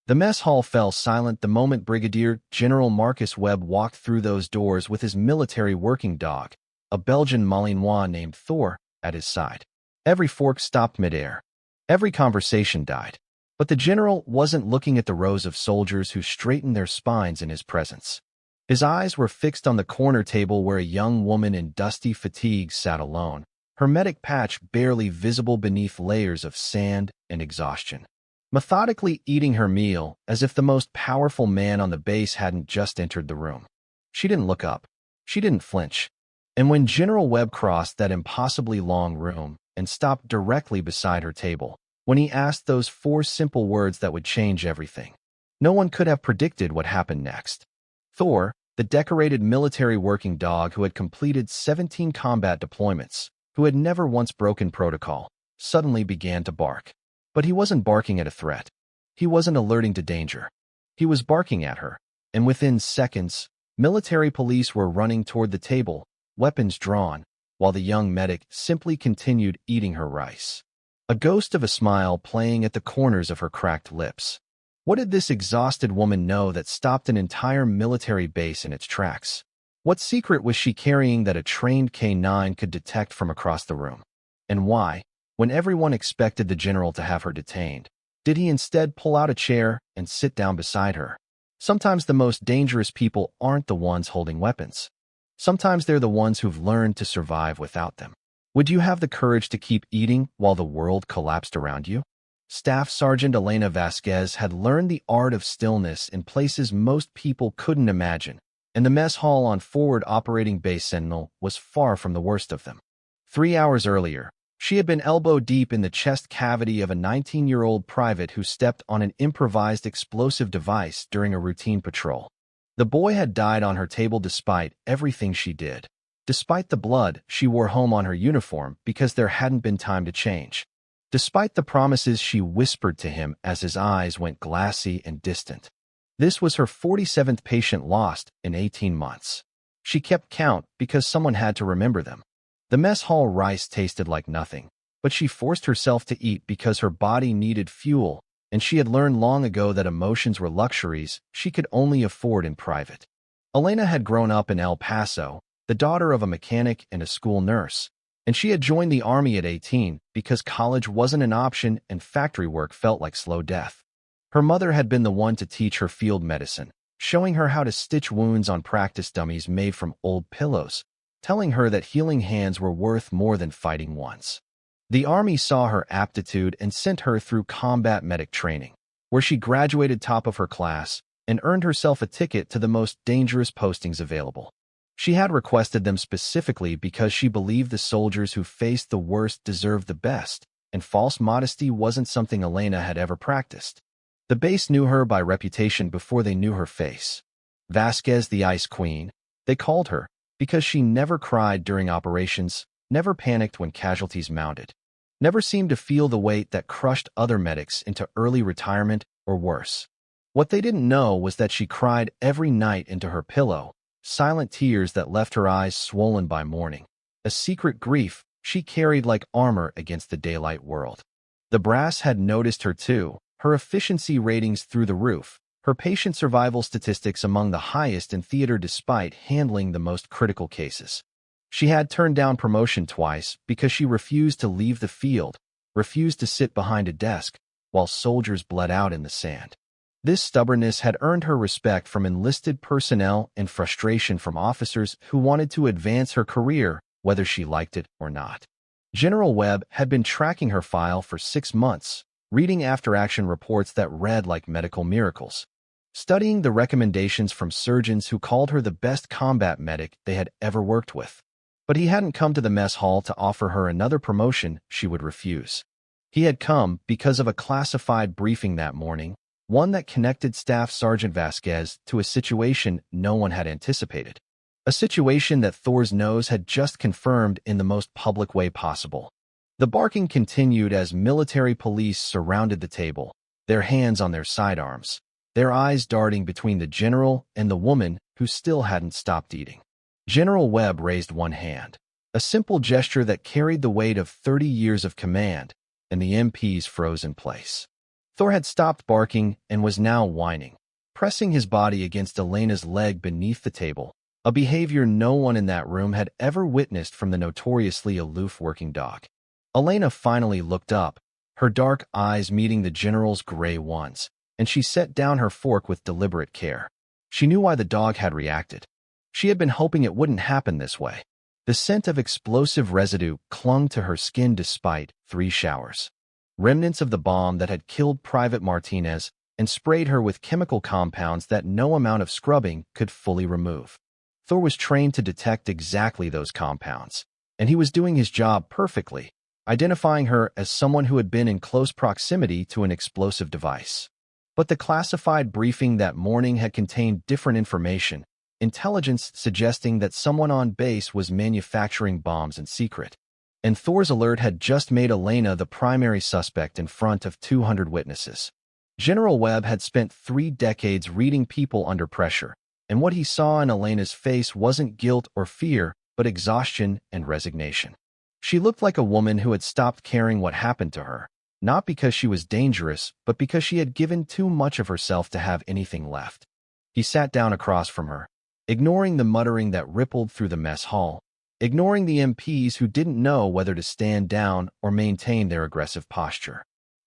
The mess hall fell silent the moment Brigadier General Marcus Webb walked through those doors with his military working dog, a Belgian Malinois named Thor, at his side. Every fork stopped midair. Every conversation died. But the general wasn't looking at the rows of soldiers who straightened their spines in his presence. His eyes were fixed on the corner table where a young woman in dusty fatigues sat alone, her medic patch barely visible beneath layers of sand and exhaustion, methodically eating her meal as if the most powerful man on the base hadn't just entered the room. She didn't look up. She didn't flinch. And when General Webb crossed that impossibly long room and stopped directly beside her table, when he asked those four simple words that would change everything, no one could have predicted what happened next. Thor, the decorated military working dog who had completed 17 combat deployments, who had never once broken protocol, suddenly began to bark. But he wasn't barking at a threat. He wasn't alerting to danger. He was barking at her, and within seconds, military police were running toward the table, weapons drawn, while the young medic simply continued eating her rice, a ghost of a smile playing at the corners of her cracked lips. What did this exhausted woman know that stopped an entire military base in its tracks? What secret was she carrying that a trained K9 could detect from across the room? And why, when everyone expected the general to have her detained, did he instead pull out a chair and sit down beside her? Sometimes the most dangerous people aren't the ones holding weapons. Sometimes they're the ones who've learned to survive without them. Would you have the courage to keep eating while the world collapsed around you? Staff Sergeant Elena Vasquez had learned the art of stillness in places most people couldn't imagine, and the mess hall on Forward Operating Base Sentinel was far from the worst of them. 3 hours earlier, she had been elbow-deep in the chest cavity of a 19-year-old private who stepped on an improvised explosive device during a routine patrol. The boy had died on her table despite everything she did. Despite the blood she wore home on her uniform because there hadn't been time to change. Despite the promises she whispered to him as his eyes went glassy and distant. This was her 47th patient lost in 18 months. She kept count because someone had to remember them. The mess hall rice tasted like nothing, but she forced herself to eat because her body needed fuel, and she had learned long ago that emotions were luxuries she could only afford in private. Elena had grown up in El Paso, the daughter of a mechanic and a school nurse, and she had joined the army at 18 because college wasn't an option and factory work felt like slow death. Her mother had been the one to teach her field medicine, showing her how to stitch wounds on practice dummies made from old pillows, telling her that healing hands were worth more than fighting ones. The army saw her aptitude and sent her through combat medic training, where she graduated top of her class and earned herself a ticket to the most dangerous postings available. She had requested them specifically because she believed the soldiers who faced the worst deserved the best, and false modesty wasn't something Elena had ever practiced. The base knew her by reputation before they knew her face. Vasquez the Ice Queen, they called her, because she never cried during operations, never panicked when casualties mounted, never seemed to feel the weight that crushed other medics into early retirement or worse. What they didn't know was that she cried every night into her pillow, silent tears that left her eyes swollen by morning, a secret grief she carried like armor against the daylight world. The brass had noticed her too, her efficiency ratings through the roof, her patient survival statistics among the highest in theater despite handling the most critical cases. She had turned down promotion twice because she refused to leave the field, refused to sit behind a desk, while soldiers bled out in the sand. This stubbornness had earned her respect from enlisted personnel and frustration from officers who wanted to advance her career, whether she liked it or not. General Webb had been tracking her file for 6 months, reading after-action reports that read like medical miracles, studying the recommendations from surgeons who called her the best combat medic they had ever worked with. But he hadn't come to the mess hall to offer her another promotion she would refuse. He had come because of a classified briefing that morning, one that connected Staff Sergeant Vasquez to a situation no one had anticipated. A situation that Thor's nose had just confirmed in the most public way possible. The barking continued as military police surrounded the table, their hands on their sidearms, their eyes darting between the general and the woman who still hadn't stopped eating. General Webb raised one hand, a simple gesture that carried the weight of 30 years of command, and the MPs froze in place. Thor had stopped barking and was now whining, pressing his body against Elena's leg beneath the table, a behavior no one in that room had ever witnessed from the notoriously aloof working dog. Elena finally looked up, her dark eyes meeting the general's gray ones, and she set down her fork with deliberate care. She knew why the dog had reacted. She had been hoping it wouldn't happen this way. The scent of explosive residue clung to her skin despite 3 showers. Remnants of the bomb that had killed Private Martinez and sprayed her with chemical compounds that no amount of scrubbing could fully remove. Thor was trained to detect exactly those compounds, and he was doing his job perfectly, identifying her as someone who had been in close proximity to an explosive device. But the classified briefing that morning had contained different information, intelligence suggesting that someone on base was manufacturing bombs in secret. And Thor's alert had just made Elena the primary suspect in front of 200 witnesses. General Webb had spent 3 decades reading people under pressure, and what he saw in Elena's face wasn't guilt or fear, but exhaustion and resignation. She looked like a woman who had stopped caring what happened to her, not because she was dangerous, but because she had given too much of herself to have anything left. He sat down across from her, ignoring the muttering that rippled through the mess hall, ignoring the MPs who didn't know whether to stand down or maintain their aggressive posture.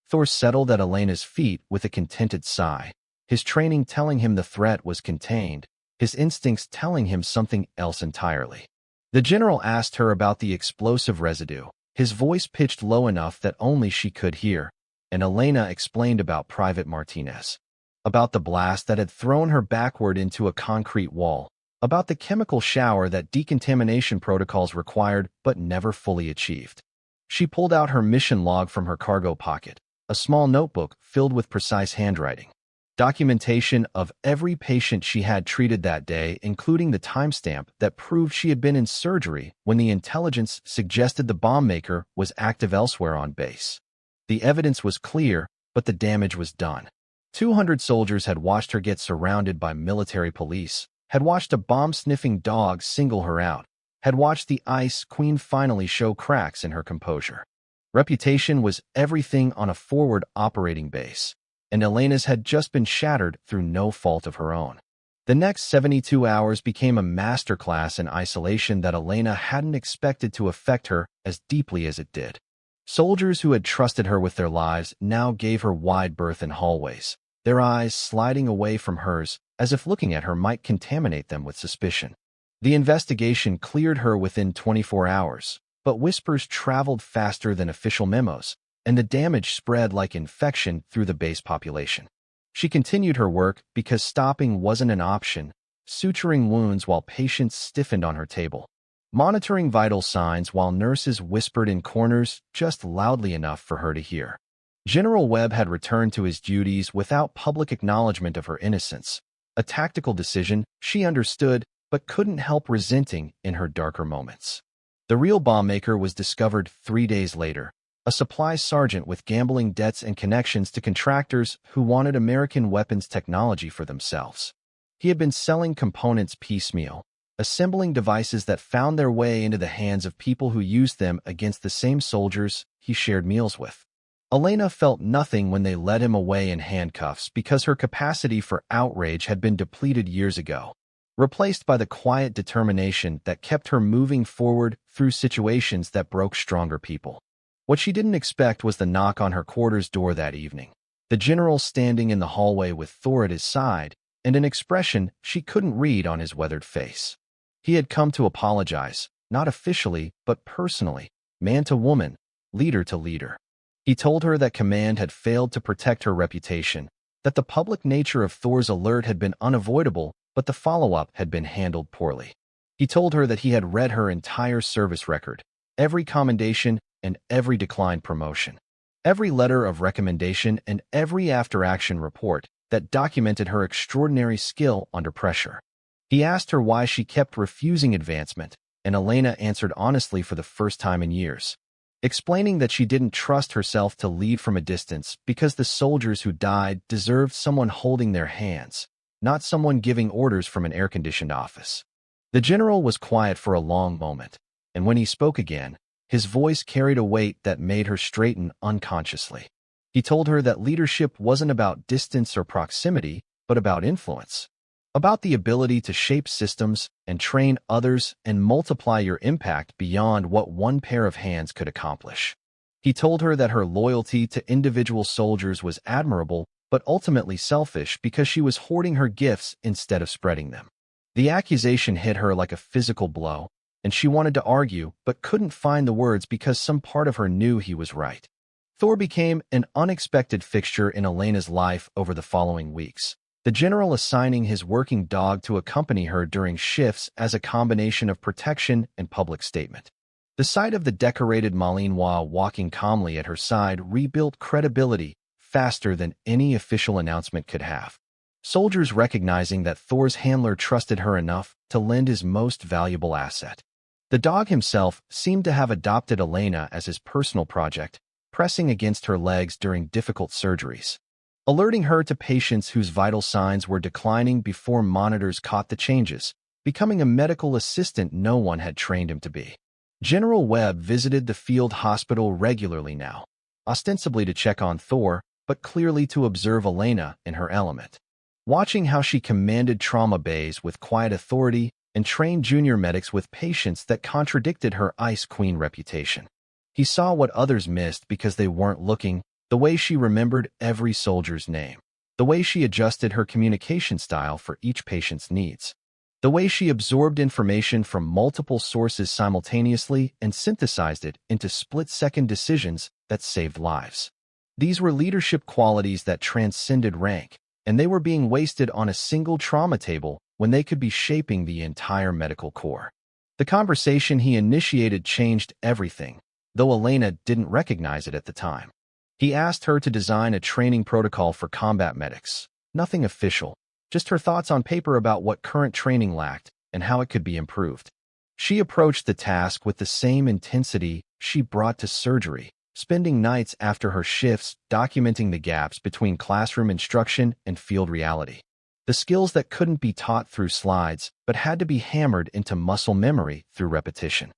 Thor settled at Elena's feet with a contented sigh, his training telling him the threat was contained, his instincts telling him something else entirely. The general asked her about the explosive residue, his voice pitched low enough that only she could hear, and Elena explained about Private Martinez, about the blast that had thrown her backward into a concrete wall, about the chemical shower that decontamination protocols required but never fully achieved. She pulled out her mission log from her cargo pocket, a small notebook filled with precise handwriting. Documentation of every patient she had treated that day, including the timestamp that proved she had been in surgery when the intelligence suggested the bomb maker was active elsewhere on base. The evidence was clear, but the damage was done. 200 soldiers had watched her get surrounded by military police, had watched a bomb-sniffing dog single her out, had watched the Ice Queen finally show cracks in her composure. Reputation was everything on a forward operating base, and Elena's had just been shattered through no fault of her own. The next 72 hours became a masterclass in isolation that Elena hadn't expected to affect her as deeply as it did. Soldiers who had trusted her with their lives now gave her wide berth in hallways, their eyes sliding away from hers as if looking at her might contaminate them with suspicion. The investigation cleared her within 24 hours, but whispers traveled faster than official memos, and the damage spread like infection through the base population. She continued her work because stopping wasn't an option, suturing wounds while patients stiffened on her table, monitoring vital signs while nurses whispered in corners just loudly enough for her to hear. General Webb had returned to his duties without public acknowledgement of her innocence, a tactical decision she understood but couldn't help resenting in her darker moments. The real bomb maker was discovered 3 days later, a supply sergeant with gambling debts and connections to contractors who wanted American weapons technology for themselves. He had been selling components piecemeal, assembling devices that found their way into the hands of people who used them against the same soldiers he shared meals with. Elena felt nothing when they led him away in handcuffs because her capacity for outrage had been depleted years ago, replaced by the quiet determination that kept her moving forward through situations that broke stronger people. What she didn't expect was the knock on her quarters door that evening, the general standing in the hallway with Thor at his side, and an expression she couldn't read on his weathered face. He had come to apologize, not officially, but personally, man to woman, leader to leader. He told her that command had failed to protect her reputation, that the public nature of Thor's alert had been unavoidable, but the follow-up had been handled poorly. He told her that he had read her entire service record, every commendation and every declined promotion, every letter of recommendation and every after-action report that documented her extraordinary skill under pressure. He asked her why she kept refusing advancement, and Elena answered honestly for the first time in years, explaining that she didn't trust herself to lead from a distance because the soldiers who died deserved someone holding their hands, not someone giving orders from an air-conditioned office. The general was quiet for a long moment, and when he spoke again, his voice carried a weight that made her straighten unconsciously. He told her that leadership wasn't about distance or proximity, but about influence, about the ability to shape systems and train others and multiply your impact beyond what one pair of hands could accomplish. He told her that her loyalty to individual soldiers was admirable, but ultimately selfish because she was hoarding her gifts instead of spreading them. The accusation hit her like a physical blow, and she wanted to argue but couldn't find the words because some part of her knew he was right. Thor became an unexpected fixture in Elena's life over the following weeks, the general assigning his working dog to accompany her during shifts as a combination of protection and public statement. The sight of the decorated Malinois walking calmly at her side rebuilt credibility faster than any official announcement could have. Soldiers recognizing that Thor's handler trusted her enough to lend his most valuable asset. The dog himself seemed to have adopted Elena as his personal project, pressing against her legs during difficult surgeries, alerting her to patients whose vital signs were declining before monitors caught the changes, becoming a medical assistant no one had trained him to be. General Webb visited the field hospital regularly now, ostensibly to check on Thor, but clearly to observe Elena in her element. Watching how she commanded trauma bays with quiet authority and trained junior medics with patience that contradicted her Ice Queen reputation. He saw what others missed because they weren't looking, the way she remembered every soldier's name, the way she adjusted her communication style for each patient's needs, the way she absorbed information from multiple sources simultaneously and synthesized it into split-second decisions that saved lives. These were leadership qualities that transcended rank, and they were being wasted on a single trauma table when they could be shaping the entire medical corps. The conversation he initiated changed everything, though Elena didn't recognize it at the time. He asked her to design a training protocol for combat medics. Nothing official, just her thoughts on paper about what current training lacked and how it could be improved. She approached the task with the same intensity she brought to surgery, spending nights after her shifts documenting the gaps between classroom instruction and field reality. The skills that couldn't be taught through slides but had to be hammered into muscle memory through repetition.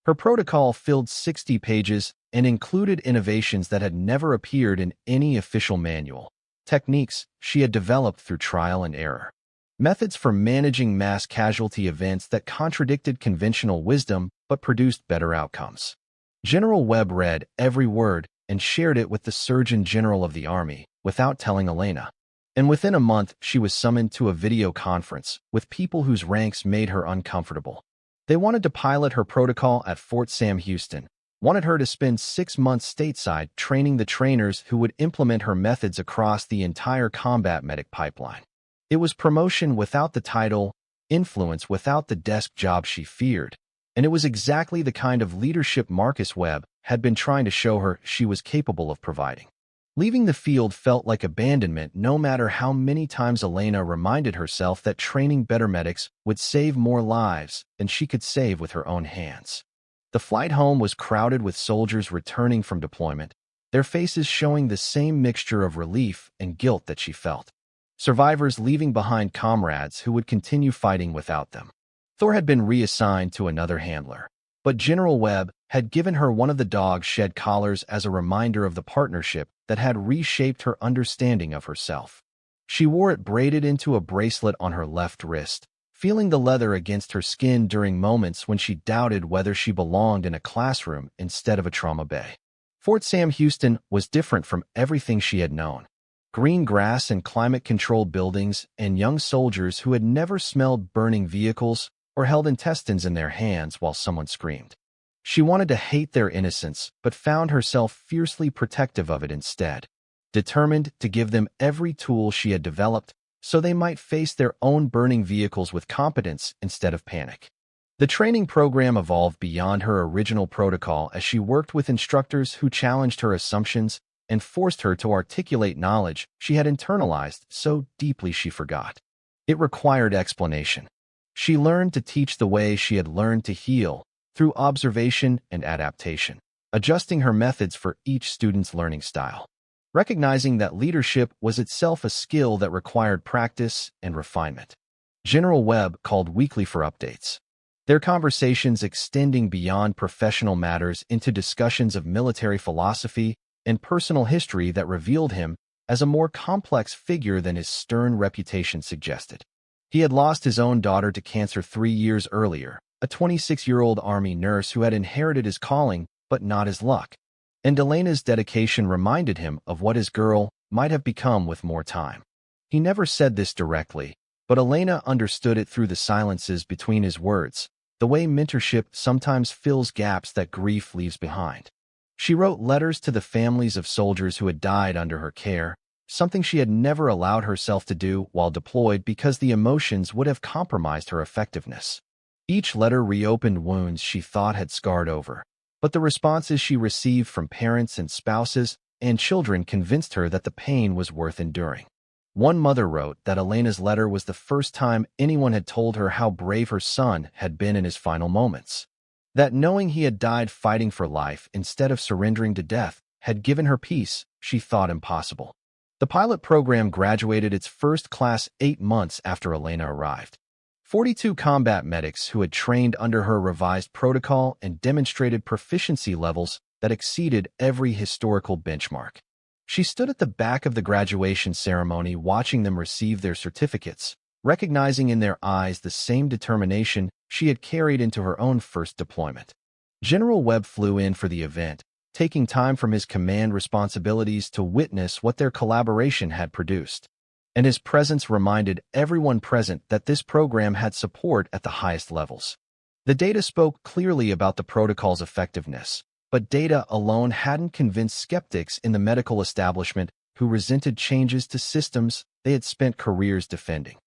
Her protocol filled 60 pages and included innovations that had never appeared in any official manual, techniques she had developed through trial and error, methods for managing mass casualty events that contradicted conventional wisdom but produced better outcomes. General Webb read every word and shared it with the Surgeon General of the Army without telling Elena. And within a month, she was summoned to a video conference with people whose ranks made her uncomfortable. They wanted to pilot her protocol at Fort Sam Houston, wanted her to spend 6 months stateside training the trainers who would implement her methods across the entire combat medic pipeline. It was promotion without the title, influence without the desk job she feared, and it was exactly the kind of leadership Marcus Webb had been trying to show her she was capable of providing. Leaving the field felt like abandonment no matter how many times Elena reminded herself that training better medics would save more lives than she could save with her own hands. The flight home was crowded with soldiers returning from deployment, their faces showing the same mixture of relief and guilt that she felt. Survivors leaving behind comrades who would continue fighting without them. Thor had been reassigned to another handler, but General Webb had given her one of the dog's shed collars as a reminder of the partnership that had reshaped her understanding of herself. She wore it braided into a bracelet on her left wrist, feeling the leather against her skin during moments when she doubted whether she belonged in a classroom instead of a trauma bay. Fort Sam Houston was different from everything she had known. Green grass and climate-controlled buildings and young soldiers who had never smelled burning vehicles or held intestines in their hands while someone screamed. She wanted to hate their innocence, but found herself fiercely protective of it instead, determined to give them every tool she had developed so they might face their own burning vehicles with competence instead of panic. The training program evolved beyond her original protocol as she worked with instructors who challenged her assumptions and forced her to articulate knowledge she had internalized so deeply she forgot. It required explanation. She learned to teach the way she had learned to heal, through observation and adaptation, adjusting her methods for each student's learning style. Recognizing that leadership was itself a skill that required practice and refinement. General Webb called weekly for updates, their conversations extending beyond professional matters into discussions of military philosophy and personal history that revealed him as a more complex figure than his stern reputation suggested. He had lost his own daughter to cancer 3 years earlier, a 26-year-old Army nurse who had inherited his calling but not his luck. And Elena's dedication reminded him of what his girl might have become with more time. He never said this directly, but Elena understood it through the silences between his words, the way mentorship sometimes fills gaps that grief leaves behind. She wrote letters to the families of soldiers who had died under her care, something she had never allowed herself to do while deployed because the emotions would have compromised her effectiveness. Each letter reopened wounds she thought had scarred over, but the responses she received from parents and spouses and children convinced her that the pain was worth enduring. One mother wrote that Elena's letter was the first time anyone had told her how brave her son had been in his final moments. That knowing he had died fighting for life instead of surrendering to death had given her peace she thought impossible. The pilot program graduated its first class 8 months after Elena arrived. 42 combat medics who had trained under her revised protocol and demonstrated proficiency levels that exceeded every historical benchmark. She stood at the back of the graduation ceremony watching them receive their certificates, recognizing in their eyes the same determination she had carried into her own first deployment. General Webb flew in for the event, taking time from his command responsibilities to witness what their collaboration had produced. And his presence reminded everyone present that this program had support at the highest levels. The data spoke clearly about the protocol's effectiveness, but data alone hadn't convinced skeptics in the medical establishment who resented changes to systems they had spent careers defending.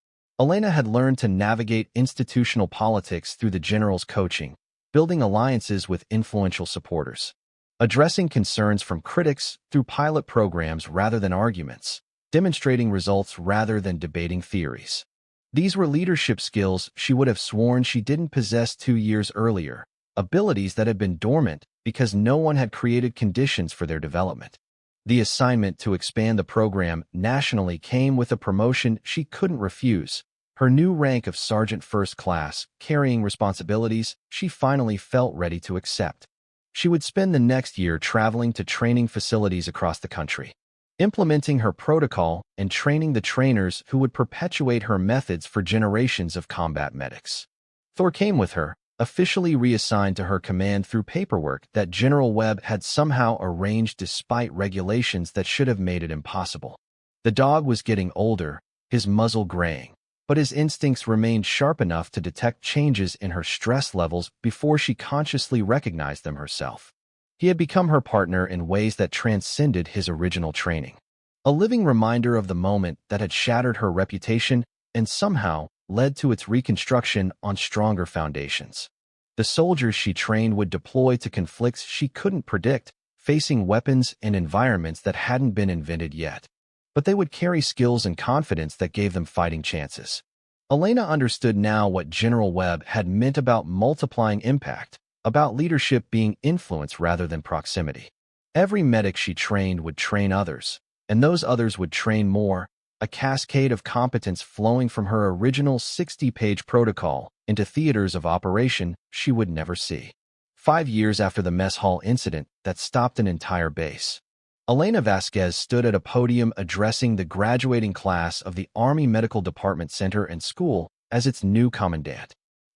Elena had learned to navigate institutional politics through the general's coaching, building alliances with influential supporters, addressing concerns from critics through pilot programs rather than arguments, demonstrating results rather than debating theories. These were leadership skills she would have sworn she didn't possess 2 years earlier, abilities that had been dormant because no one had created conditions for their development. The assignment to expand the program nationally came with a promotion she couldn't refuse, her new rank of Sergeant First Class, carrying responsibilities she finally felt ready to accept. She would spend the next year traveling to training facilities across the country, implementing her protocol and training the trainers who would perpetuate her methods for generations of combat medics. Thor came with her, officially reassigned to her command through paperwork that General Webb had somehow arranged despite regulations that should have made it impossible. The dog was getting older, his muzzle graying, but his instincts remained sharp enough to detect changes in her stress levels before she consciously recognized them herself. He had become her partner in ways that transcended his original training, a living reminder of the moment that had shattered her reputation and somehow led to its reconstruction on stronger foundations. The soldiers she trained would deploy to conflicts she couldn't predict, facing weapons and environments that hadn't been invented yet. But they would carry skills and confidence that gave them fighting chances. Elena understood now what General Webb had meant about multiplying impact, about leadership being influence rather than proximity. Every medic she trained would train others, and those others would train more, a cascade of competence flowing from her original 60-page protocol into theaters of operation she would never see. 5 years after the mess hall incident that stopped an entire base, Elena Vasquez stood at a podium addressing the graduating class of the Army Medical Department Center and School as its new commandant.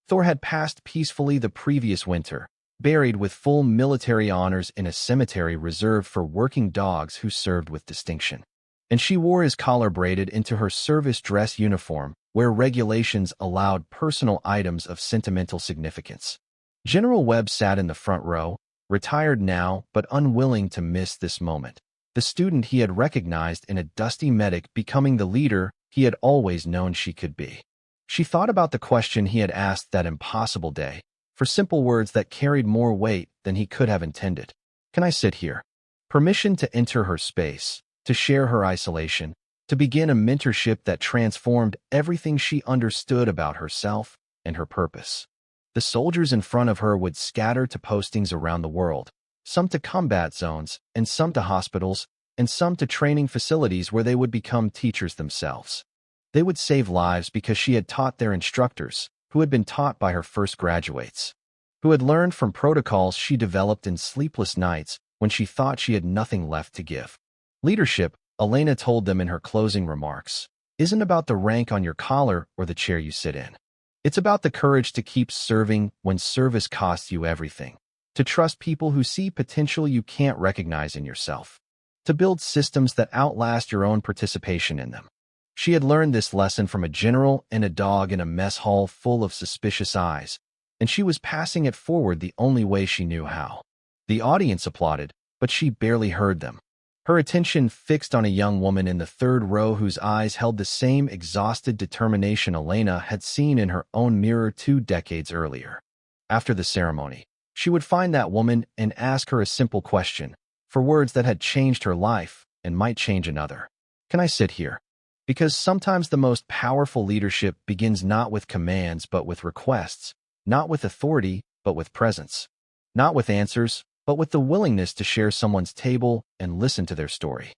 Thor had passed peacefully the previous winter, buried with full military honors in a cemetery reserved for working dogs who served with distinction. And she wore his collar braided into her service dress uniform, where regulations allowed personal items of sentimental significance. General Webb sat in the front row, retired now but unwilling to miss this moment, the student he had recognized in a dusty medic becoming the leader he had always known she could be. She thought about the question he had asked that impossible day, for simple words that carried more weight than he could have intended. Can I sit here? Permission to enter her space, to share her isolation, to begin a mentorship that transformed everything she understood about herself and her purpose. The soldiers in front of her would scatter to postings around the world, some to combat zones, and some to hospitals, and some to training facilities where they would become teachers themselves. They would save lives because she had taught their instructors, who had been taught by her first graduates, who had learned from protocols she developed in sleepless nights when she thought she had nothing left to give. Leadership, Elena told them in her closing remarks, isn't about the rank on your collar or the chair you sit in. It's about the courage to keep serving when service costs you everything, to trust people who see potential you can't recognize in yourself, to build systems that outlast your own participation in them. She had learned this lesson from a general and a dog in a mess hall full of suspicious eyes, and she was passing it forward the only way she knew how. The audience applauded, but she barely heard them. Her attention fixed on a young woman in the third row whose eyes held the same exhausted determination Elena had seen in her own mirror 2 decades earlier. After the ceremony, she would find that woman and ask her a simple question, for words that had changed her life and might change another. Can I sit here? Because sometimes the most powerful leadership begins not with commands but with requests, not with authority but with presence, not with answers but with the willingness to share someone's table and listen to their story.